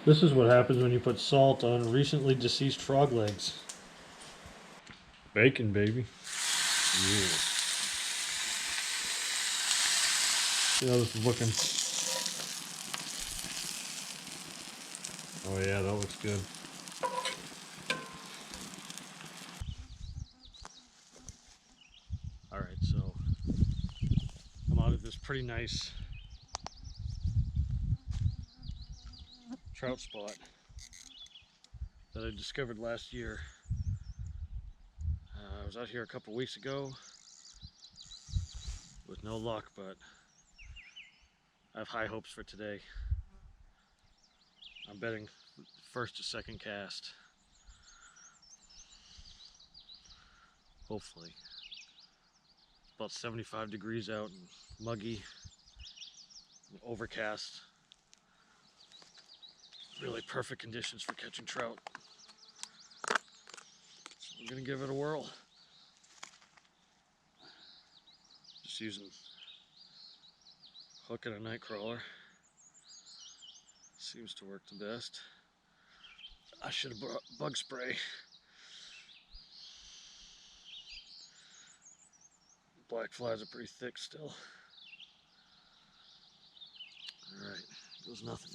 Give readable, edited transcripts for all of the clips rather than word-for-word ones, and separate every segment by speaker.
Speaker 1: This is what happens when you put salt on recently deceased frog legs. Bacon, baby. Yeah. See how this is looking. Oh yeah, that looks good. Alright, so I'm out of this pretty nice trout spot that I discovered last year. I was out here a couple weeks ago with no luck, but I have high hopes for today. I'm betting first or second cast. Hopefully. It's about 75 degrees out and muggy, and overcast. Really perfect conditions for catching trout. So I'm gonna give it a whirl. Just using hook and a night crawler. Seems to work the best. I should have brought bug spray. Black flies are pretty thick still. Alright, goes nothing.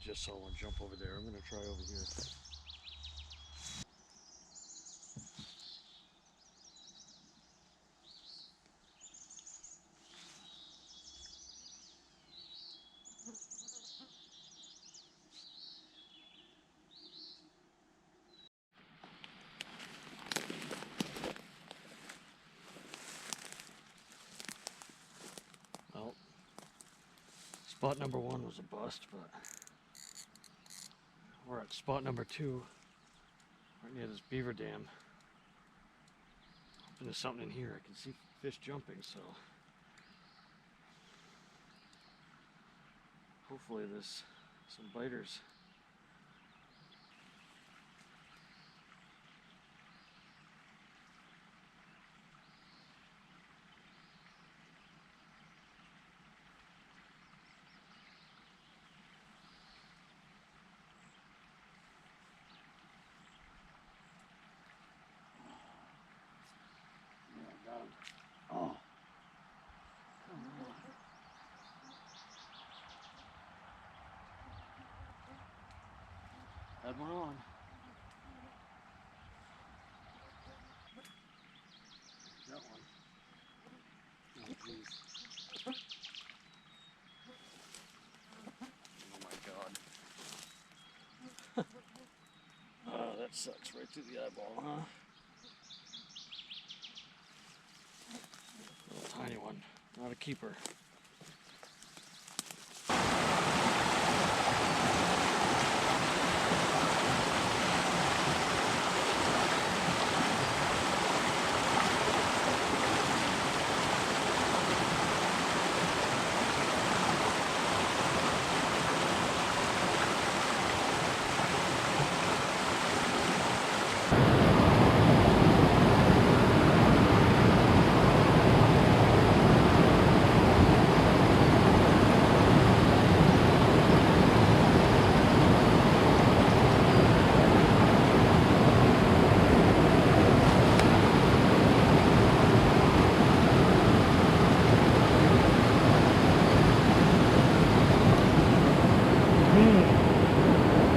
Speaker 1: Just saw one jump over there. I'm gonna try over here. Well, spot number one was a bust, but we're at spot number two, right near this beaver dam. Hoping there's something in here. I can see fish jumping, so hopefully there's some biters. Oh, come on. Had one on. Got one. Oh, geez. Oh my god. Oh, that sucks right through the eyeball, huh? Little tiny one. Not a keeper.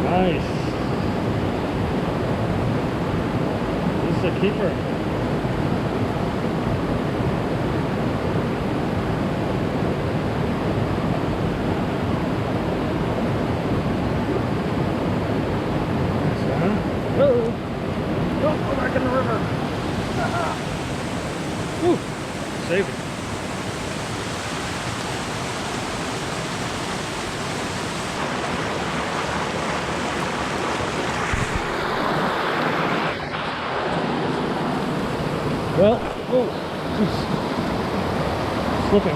Speaker 1: Nice. This is a keeper. slipping.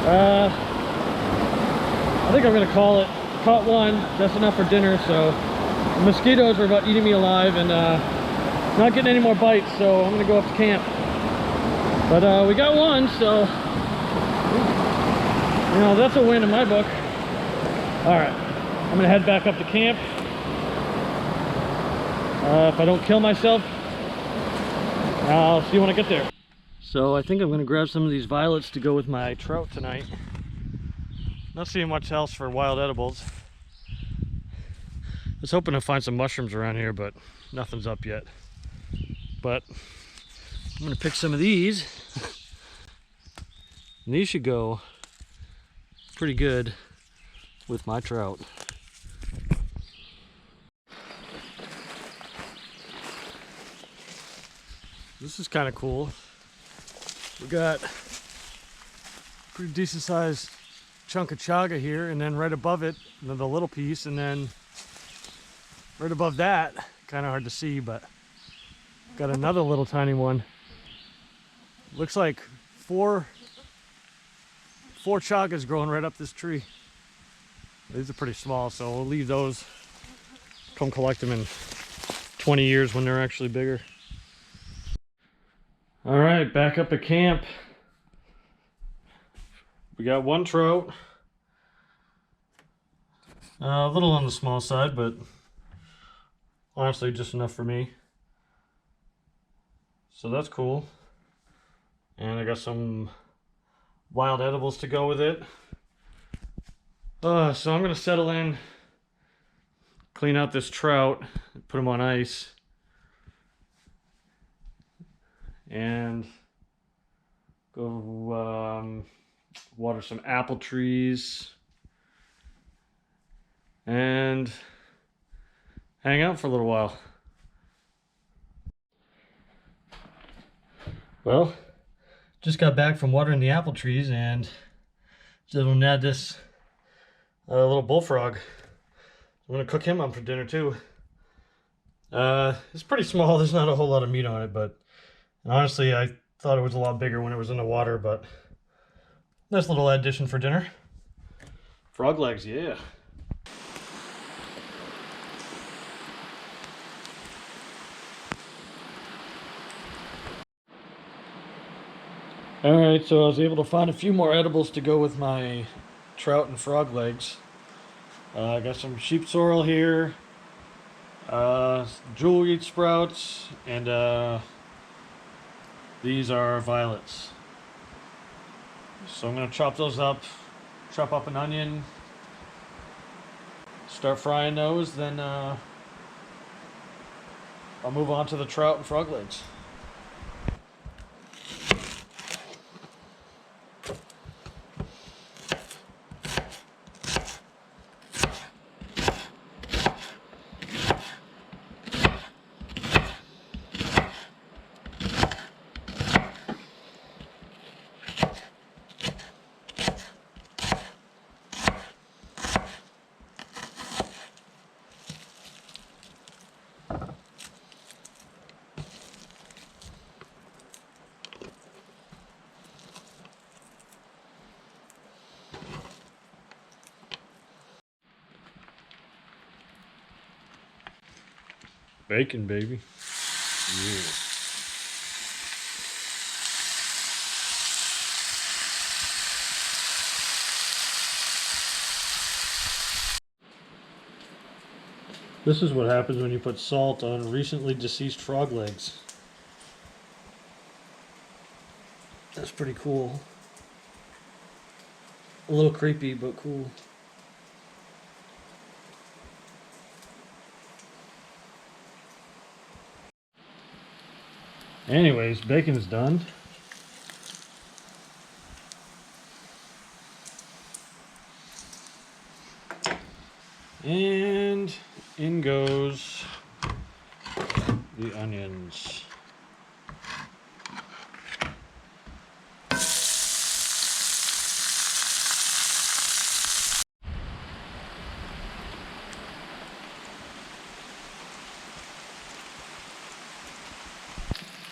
Speaker 1: I think I'm gonna call it. Caught one, that's enough for dinner. So the mosquitoes are about eating me alive, and not getting any more bites, so I'm gonna go up to camp. But we got one, so you know, that's a win in my book. All right, I'm gonna head back up to camp. If I don't kill myself, I'll see you when I get there. So I think I'm gonna grab some of these violets to go with my trout tonight. Not seeing much else for wild edibles. I was hoping to find some mushrooms around here, but nothing's up yet. But I'm gonna pick some of these. And these should go pretty good with my trout. This is kind of cool. We got a pretty decent sized chunk of chaga here, and then right above it, the little piece, and then right above that, kind of hard to see, but got another little tiny one. Looks like four chagas growing right up this tree. These are pretty small, so we'll leave those. Come collect them in 20 years when they're actually bigger. All right, back up at camp. We got one trout. A little on the small side, but honestly just enough for me. So that's cool. And I got some wild edibles to go with it. So I'm gonna settle in, clean out this trout, put him on ice, and go water some apple trees and hang out for a little while. Well, just got back from watering the apple trees, and just gonna add this little bullfrog. I'm gonna cook him up for dinner too. It's pretty small. There's not a whole lot of meat on it, but honestly, I thought it was a lot bigger when it was in the water. But nice little addition for dinner. Frog legs, yeah. Alright, so I was able to find a few more edibles to go with my trout and frog legs. I got some sheep sorrel here, jewelweed sprouts, and these are violets. So I'm going to chop those up, chop up an onion, start frying those, then I'll move on to the trout and frog legs. Bacon, baby. Yeah. This is what happens when you put salt on recently deceased frog legs. That's pretty cool. A little creepy, but cool. Anyways, bacon is done. And in goes the onions.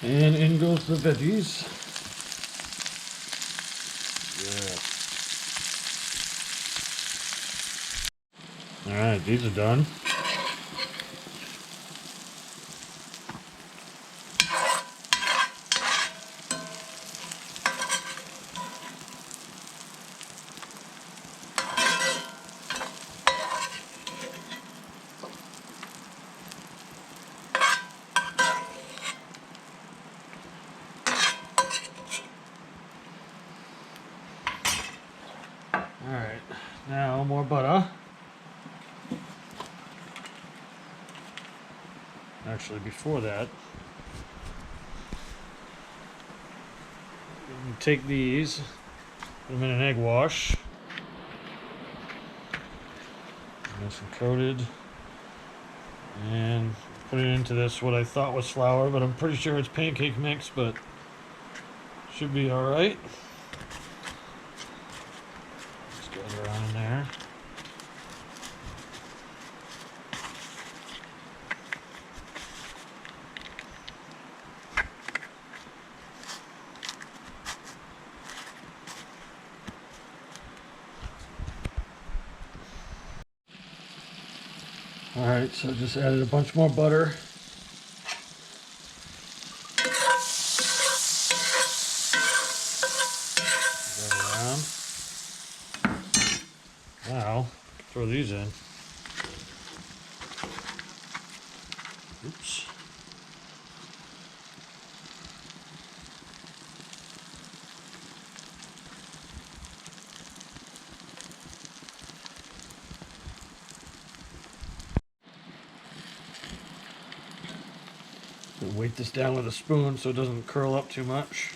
Speaker 1: And in goes the veggies. Yeah. All right, these are done. All right, now more butter. Actually, before that, you take these, put them in an egg wash, nice and coated, and put it into this, what I thought was flour, but I'm pretty sure it's pancake mix, but should be all right. Just get it around in there. All right, so just added a bunch more butter. Around. Now, throw these in. Oops. Weight this down with a spoon so it doesn't curl up too much.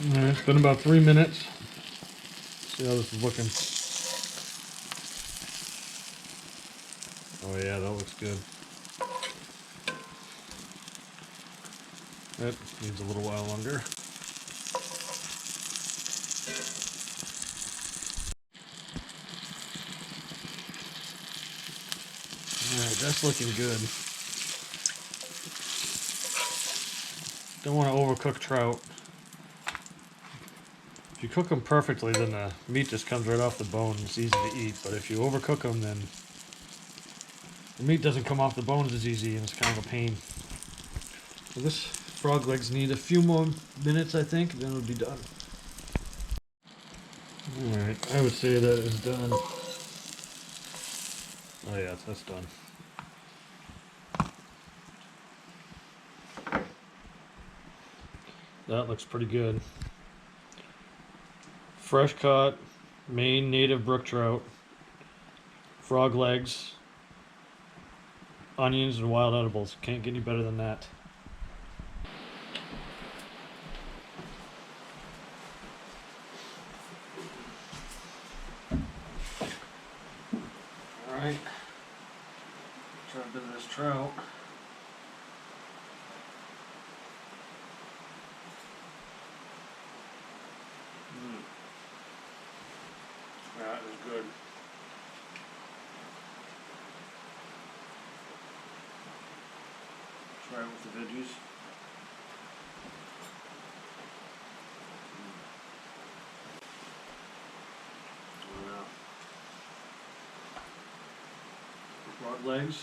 Speaker 1: All right, it's been about 3 minutes. See how this is looking. Oh yeah, that looks good. That needs a little while longer. Alright, that's looking good. Don't want to overcook trout. If you cook them perfectly, then the meat just comes right off the bone. It's easy to eat. But if you overcook them, then the meat doesn't come off the bones as easy, and it's kind of a pain. So this frog legs need a few more minutes, I think, then it'll be done. Alright, I would say that is done. Oh yeah, that's done. That looks pretty good. Fresh caught, Maine native brook trout, frog legs, onions, and wild edibles. Can't get any better than that. Alright, try a bit of this trout. That is good. Try it with the veggies. Frog legs.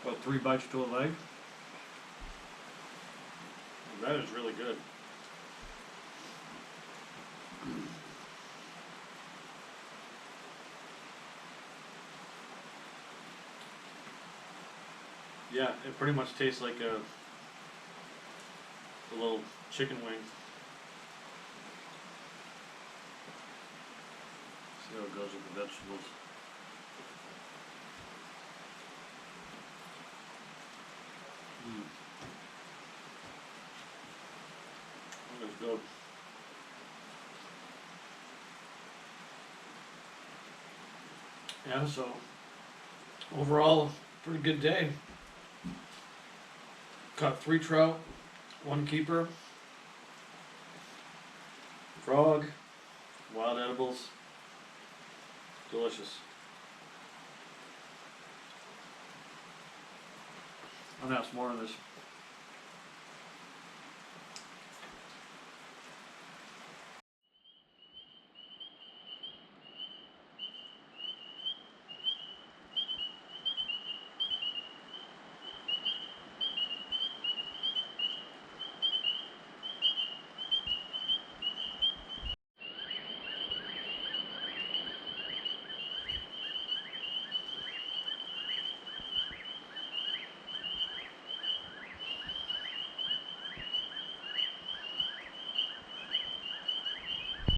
Speaker 1: About 3 bites to a leg. That is really good. Yeah, it pretty much tastes like a little chicken wing. See how it goes with the vegetables. That is good. Yeah, so overall, pretty good day. Caught 3 trout, 1 keeper, frog, wild edibles. Delicious. I'm gonna have some more of this.